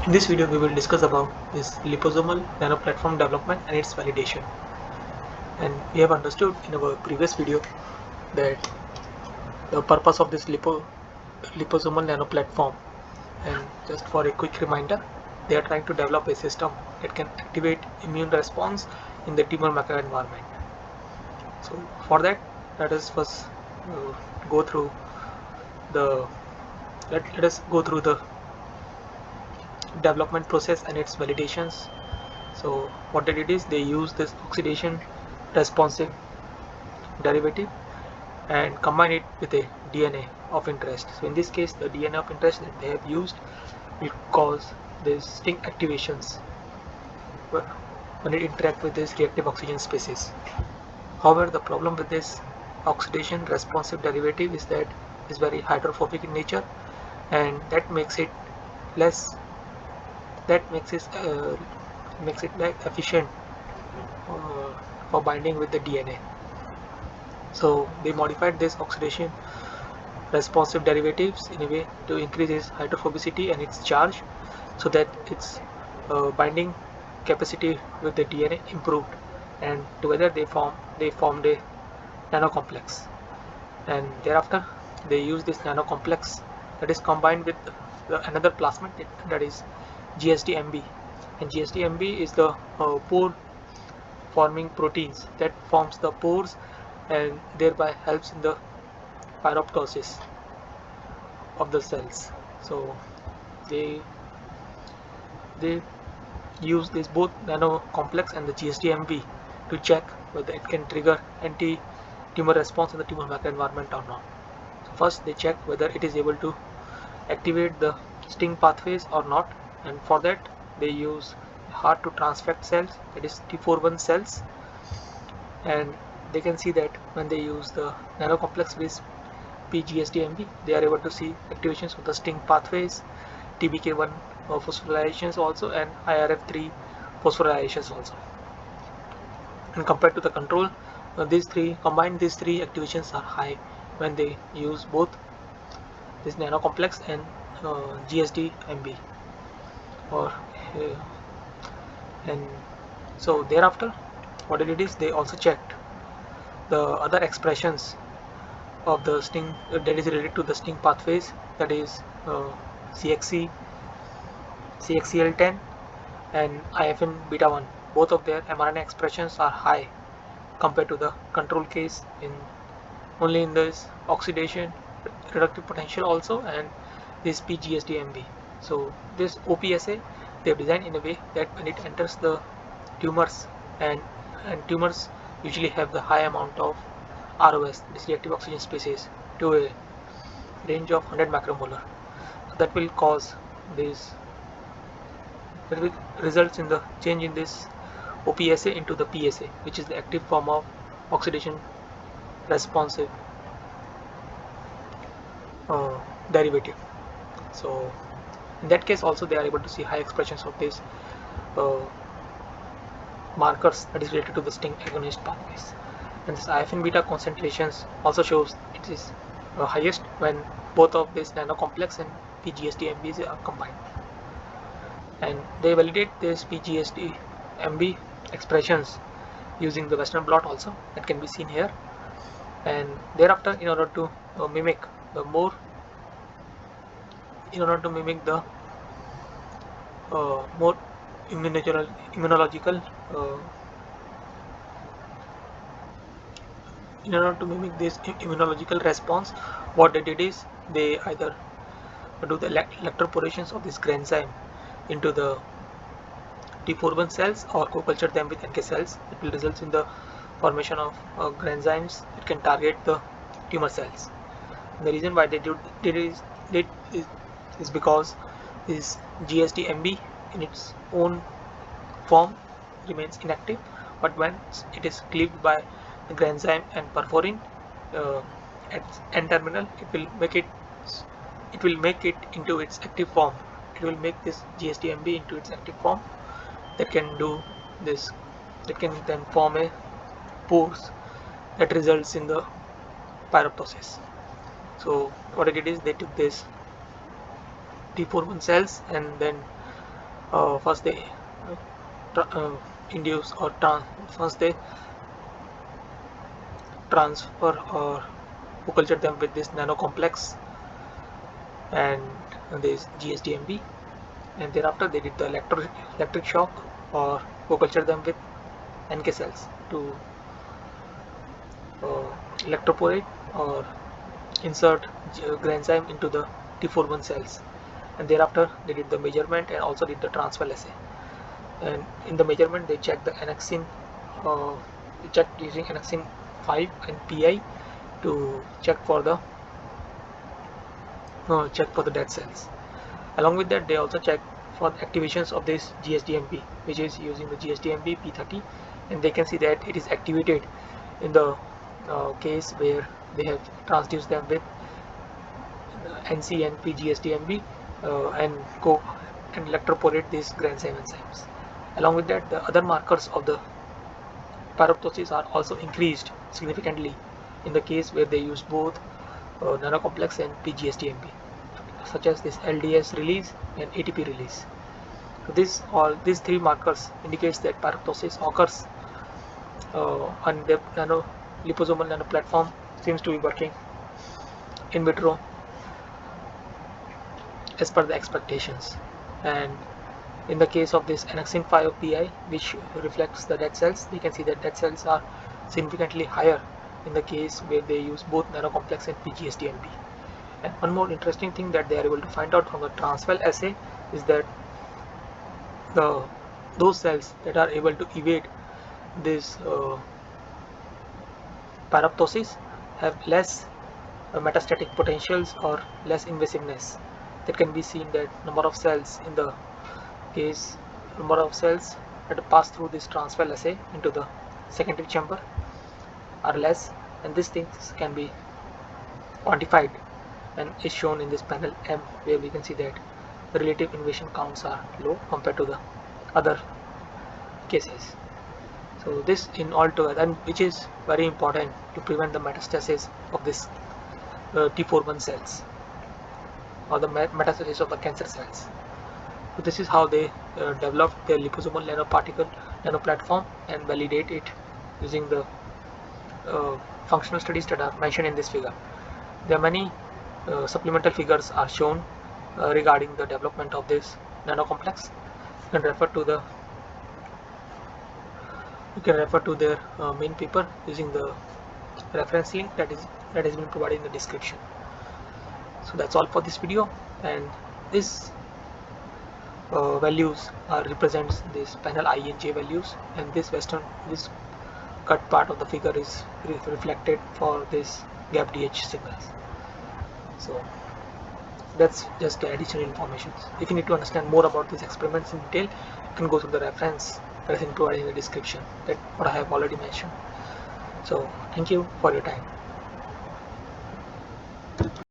In this video, we will discuss about this liposomal nanoplatform development and its validation. And we have understood in our previous video that the purpose of this liposomal nanoplatform. And just for a quick reminder, they are trying to develop a system that can activate immune response in the tumor microenvironment. So for that, let us first go through the let us go through the development process and its validations. So what they did is they used this oxidation responsive derivative and combine it with a DNA of interest. So in this case, the DNA of interest that they have used will cause these sting activations when it interact with this reactive oxygen species. However, the problem with this oxidation responsive derivative is that it is very hydrophobic in nature, and that makes it less like efficient for binding with the DNA. So they modified this oxidation responsive derivatives in a way to increase its hydrophobicity and its charge, so that its binding capacity with the DNA improved, and together they formed a nanocomplex. And thereafter they use this nanocomplex that is combined with another plasmid, that is GSDMB. And GSDMB is the pore forming proteins that forms the pores and thereby helps in the pyroptosis of the cells. So they use this both nanocomplex and the GSDMB to check whether it can trigger anti-tumor response in the tumor microenvironment or not. So first they check whether it is able to activate the sting pathways or not, and for that they use hard to transfect cells, that is T41 cells, and they can see that when they use the nanocomplex with PGSDMB, they are able to see activations of the sting pathways, TBK1 phosphorylations also, and IRF3 phosphorylations also. And compared to the control, these three activations are high when they use both this nanocomplex and GSDMB. And so thereafter, what they did is they also checked the other expressions of the sting that is related to the sting pathways, that is CXCL10 and IFN-β1. Both of their mRNA expressions are high compared to the control case only in this oxidation reductive potential also, and this PGSDMB. So this OPSA they have designed in a way that when it enters the tumors, and tumors usually have the high amount of ROS, this reactive oxygen species, to a range of 100 macromolar. So that will cause this, that will results in the change in this OPSA into the PSA, which is the active form of oxidation responsive derivative. So in that case also they are able to see high expressions of these markers that is related to the sting agonist pathways. And this IFN-β concentrations also shows it is highest when both of this nanocomplex and PGSDMBs are combined. And they validate this PGSDMB expressions using the Western blot also, that can be seen here. And thereafter, in order to mimic the more immunological in order to mimic this immunological response, what they did is they either do the electroporations of this granzyme into the T41 cells or coculture them with NK cells. It will result in the formation of granzymes that can target the tumor cells. And the reason why they did is because this GSDMB in its own form remains inactive, but once it is cleaved by the granzyme and perforin at N-terminal, it will make it into its active form. It will make this GSDMB into its active form that can do this, that can then form a pores that results in the pyroptosis. So what I did is they took this T41 cells and then first they induce or first they transfer or coculture them with this Nanocomplex and this GSDMB, and thereafter they did the electric shock or coculture them with NK cells to electroporate or insert granzyme into the T41 cells, and thereafter they did the measurement and also did the transwell assay. And in the measurement they checked the annexin, they checked using annexin 5 and PI to check for the dead cells. Along with that, they also check for the activations of this GSDMB, which is using the GSDMB P30, and they can see that it is activated in the case where they have transduced them with NC and PGSDMB and electroporate these granzyme enzymes. Along with that, the other markers of the pyroptosis are also increased significantly in the case where they use both Nanocomplex and PGSDMB, such as this LDH release and ATP release. So these three markers indicates that pyroptosis occurs on the liposomal nanoplatform seems to be working in vitro as per the expectations. And in the case of this annexin 5 PI, which reflects the dead cells, we can see that dead cells are significantly higher in the case where they use both Nanocomplex and PGSDMB. And one more interesting thing that they are able to find out from the transwell assay is that those cells that are able to evade this pyroptosis have less metastatic potentials or less invasiveness. That can be seen that number of cells that pass through this transwell assay into the secondary chamber are less, and these things can be quantified and is shown in this panel M, where we can see that the relative invasion counts are low compared to the other cases. So this in all together, and which is very important to prevent the metastasis of this T41 cells or the metastasis of the cancer cells. So this is how they developed their liposomal nanoplatform and validate it using the functional studies that are mentioned in this figure. There are many supplemental figures are shown regarding the development of this Nanocomplex. You can refer to their main paper using the reference link that has been provided in the description. So that's all for this video, and this values represents this panel I and J values, and this cut part of the figure is reflected for this gap DH signals. So that's just the additional information. If you need to understand more about these experiments in detail, you can go to the reference that is provided in the description, that what I have already mentioned. So thank you for your time.